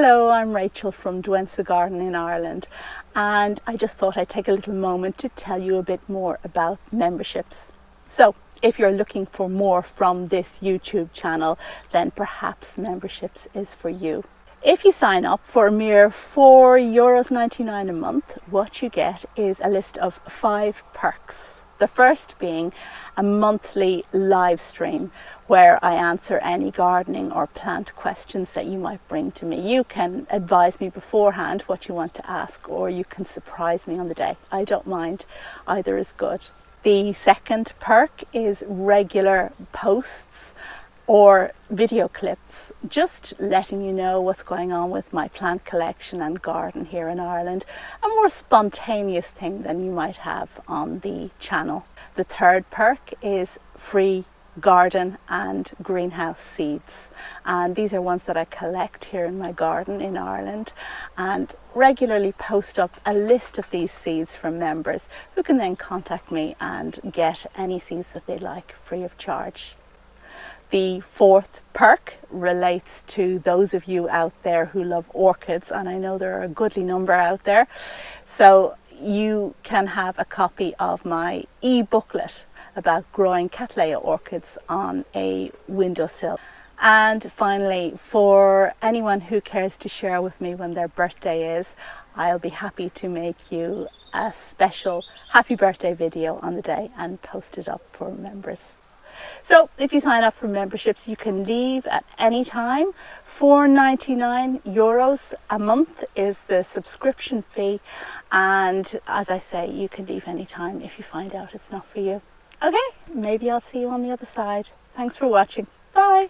Hello, I'm Rachel from Douentza Garden in Ireland, and I just thought I'd take a little moment to tell you a bit more about memberships. So if you're looking for more from this YouTube channel, then perhaps memberships is for you. If you sign up for a mere €4.99 a month, what you get is a list of 5 perks. The first being a monthly live stream where I answer any gardening or plant questions that you might bring to me. You can advise me beforehand what you want to ask, or you can surprise me on the day. I don't mind, either is good. The second perk is regular posts or video clips, just letting you know what's going on with my plant collection and garden here in Ireland. A more spontaneous thing than you might have on the channel. The third perk is free garden and greenhouse seeds, and these are ones that I collect here in my garden in Ireland, and regularly post up a list of these seeds from members who can then contact me and get any seeds that they like free of charge. The fourth perk relates to those of you out there who love orchids, and I know there are a goodly number out there. So you can have a copy of my e-booklet about growing Cattleya orchids on a windowsill. And finally, for anyone who cares to share with me when their birthday is, I'll be happy to make you a special happy birthday video on the day and post it up for members. So if you sign up for memberships, you can leave at any time. €4.99 a month is the subscription fee, and as I say, you can leave any time if you find out it's not for you. Okay, maybe I'll see you on the other side. Thanks for watching. Bye.